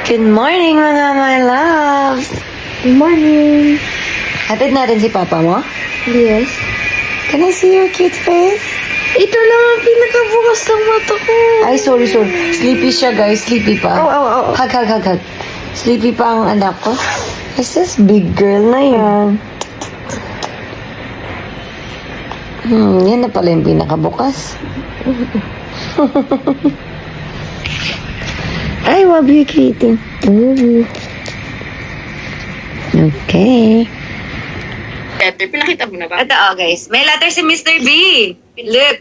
Good morning, mga my loves! Good morning. Hatid natin si Papa mo? Yes. Can I see your cute face? Ito lang ang pinakabukas ng mata ko. Ay, sorry. Sleepy siya, guys. Sleepy pa. Oh. Hug. Sleepy pa ang anak ko. Is this big girl na yan? Yan na pala yung pinakabukas. Ay, wabi kitty. Okay. Letter, pinakita mo na ba? Ito, guys. May letter si Mr. B. Look.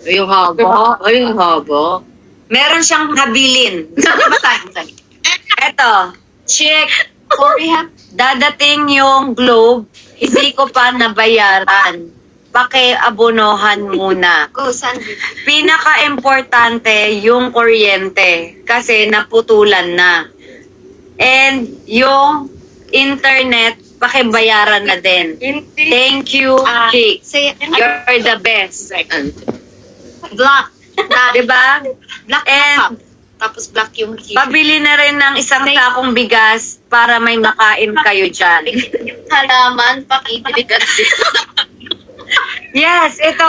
Yung haba. Ay, yung haba. Meron siyang habilin. Gusto ko ba tayo? Ito. Check. Dadating yung globe. Hindi ko pa nabayaran. Pakiabonohan muna. Pinaka-importante yung kuryente. Kasi naputulan na. And yung internet, pakibayaran na din. Thank you, Jake. You're the best. Black. Diba? Black And tapos black yung key. pabili na rin ng isang sakong bigas para may makain kayo dyan. Halaman, pakitibigat. Yes, ito.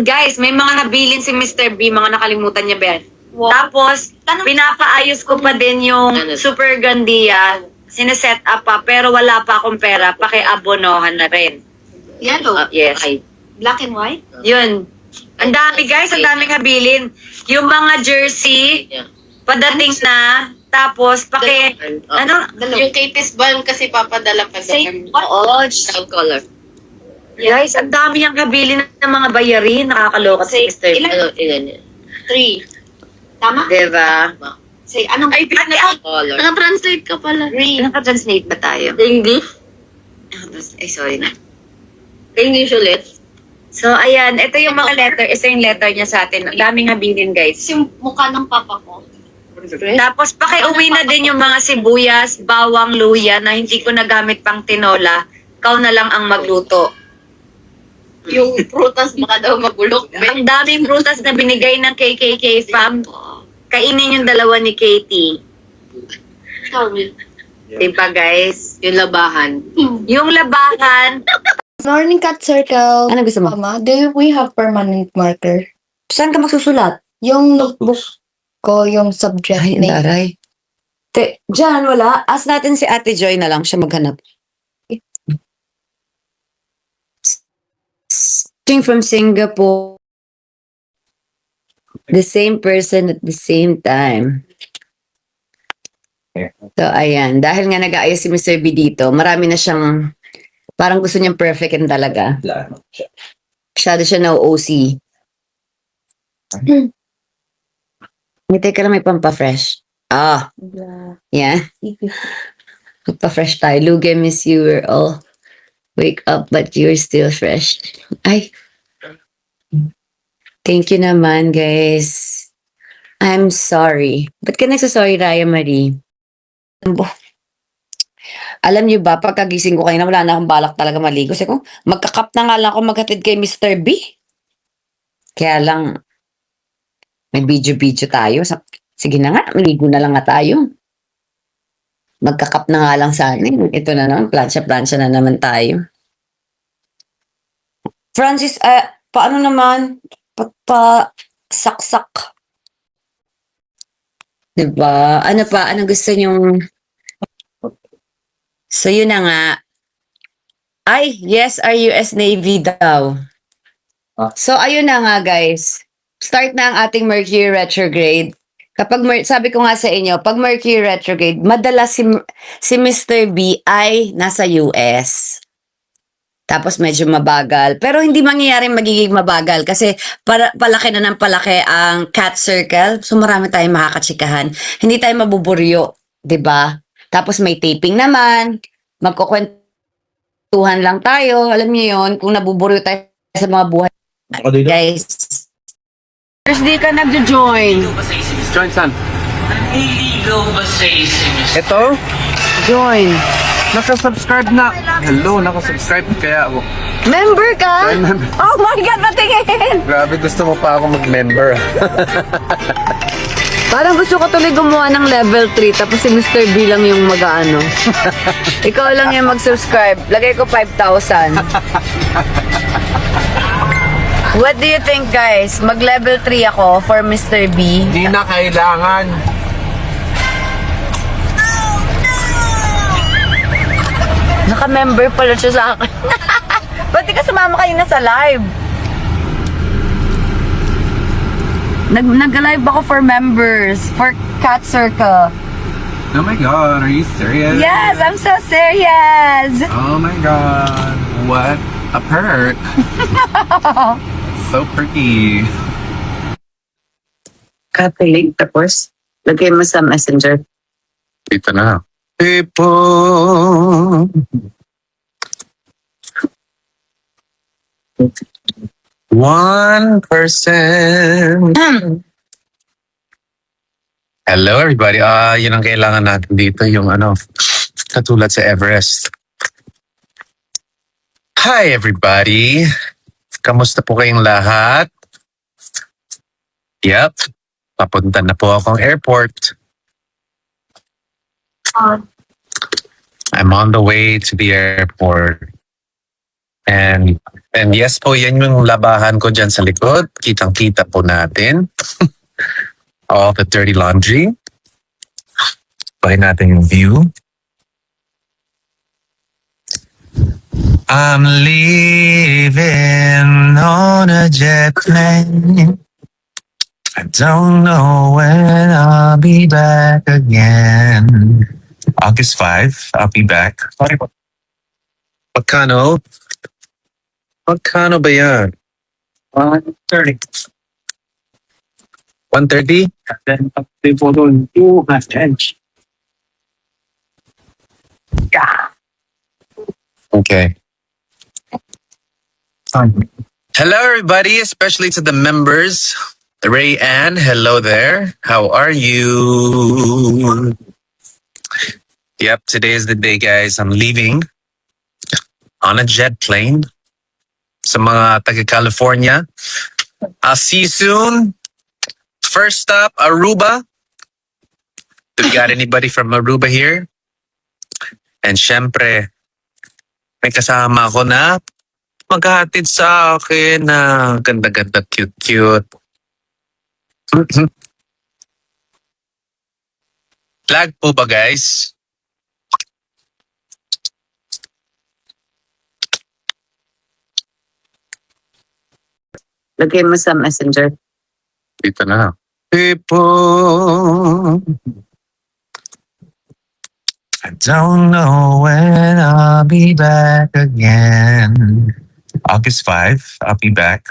Guys, may mga nabilin si Mr. B, mga nakalimutan niya, Ben. Wow. Tapos, pinapaayos ko pa din yung Super Gandia. Sineset up pa, pero wala pa akong pera. Pakiabonohan na rin. Yellow. Yes. Black and white? Yun. Ang dami, guys. Ang daming habilin. Yung mga jersey, padating na. Tapos, ano? Yung Katie's Balm kasi papadala pa Say, doon. oo. Color. Guys, ang dami yung habilin ng mga bayarin. Nakakaloka si Mr. B. Ilan yan? 3. Tama? Diba? Say, anong... Ay, color. Naka-translate ka pala. Naka-translate ba tayo? English? Ay, sorry na. English ulit? So, ayan. Ito yung mga letter. Ito yung letter niya sa atin. Ang daming habilin, guys. Yung mukha ng papa ko. Tapos, pakiuwi na din yung mga sibuyas, bawang, luya na hindi ko nagamit pang tinola. Ikaw na lang ang magluto. Yung prutas baka daw magulok. Ang daming prutas na binigay ng KKK fam. Kainin yung dalawa ni Katie. Sorry. Diba, guys? Yung labahan. Yung labahan. Morning, Cat Circle. Ano gusto mo? Mama, do we have permanent marker? Saan ka magsusulat? Yung notebook ko, yung subject Ay, name. aray. Diyan, wala. Ask natin si Ate Joy na lang siya maghanap. From Singapore. The same person at the same time. So, ayan. Dahil nga nag-aayos si Mr. B dito, marami na siyang, parang gusto niyang perfectin talaga. Masyado siya na OC. Ngitay ka lang may pampa-fresh. Yeah. Pampa-fresh tayo. Luge, miss you. We're all wake up but you're still fresh. Ay. Thank you naman, guys. I'm sorry. Ba't ka nagsasorry, Raya Marie? Alam niyo ba, pagkagising ko kanina, wala na akong balak talaga maligo. Kasi kung magkakap na nga lang ako maghatid kay Mr. B. Kaya lang, may video tayo. Sige na nga, maligo na lang nga tayo. Magkakap na nga lang sana. Ito na naman, plansya na naman tayo. Francis, paano naman? Saksak. Diba? Ano pa? Ano gusto nyong... So, yun na nga. Ay, yes, RUS Navy daw. So, ayun na nga, guys. Start na ang ating Mercury retrograde. Kapag, sabi ko nga sa inyo, pag Mercury retrograde, madalas si Mr. B ay nasa US. Tapos medyo mabagal. Pero hindi mangyayaring magiging mabagal kasi palaki na ng palaki ang cat circle. So marami tayong makakatsikahan. Hindi tayo mabuburyo. 'Di ba? Tapos may taping naman. Magkukwentuhan lang tayo. Alam niyo yon kung nabuburyo tayo sa mga buhay. Guys. Thursday ka nagjo-join. Join saan? Ito? Join. Nakasubscribe na. Hello, nakasubscribe. Kaya ako. Member ka? Join member. Oh my God, matingin! Grabe, gusto mo pa ako mag-member. Parang gusto ko tuloy gumawa ng level 3 tapos si Mr. B lang yung mag-ano. Ikaw lang yung mag-subscribe. Lagay ko 5,000. What do you think, guys? Mag-level 3 ako for Mr. B. Hindi na kailangan. Naka-member pala siya sa akin. Ba't di ka sumama kayo na sa live? Nag-live ako for members, for Cat Circle. Oh my God, are you serious? Yes, I'm so serious. Oh my God, what a perk. So perky. Katilig, tapos lagay mo sa messenger. Dito na. People. 1%. Hello everybody. Yun ang kailangan natin dito, yung katulad sa Everest. Hi everybody. Kamusta po kayong lahat? Yep. Papunta na po akong airport. I'm on the way to the airport. And yes po, yan yung labahan ko dyan sa likod. Kitang-kita po natin. All the dirty laundry. Bahin natin yung view. I'm leaving on a jet plane. I don't know when I'll be back again. August 5, I'll be back. Magkano? Magkano ba yan? 130. 130? Then, the photo, 200. Yeah. Okay. Hello, everybody, especially to the members. Ray Ann, hello there. How are you? Yep, today is the day, guys. I'm leaving on a jet plane. Sa mga taga-California, I'll see you soon. First stop, Aruba. Do we got anybody from Aruba here? And syempre, may kasama ako na maghahatid sa akin na ganda-ganda, cute-cute. Lag po ba, guys? Lagay mo sa messenger. Dito na. People. I don't know when I'll be back again. August 5, I'll be back.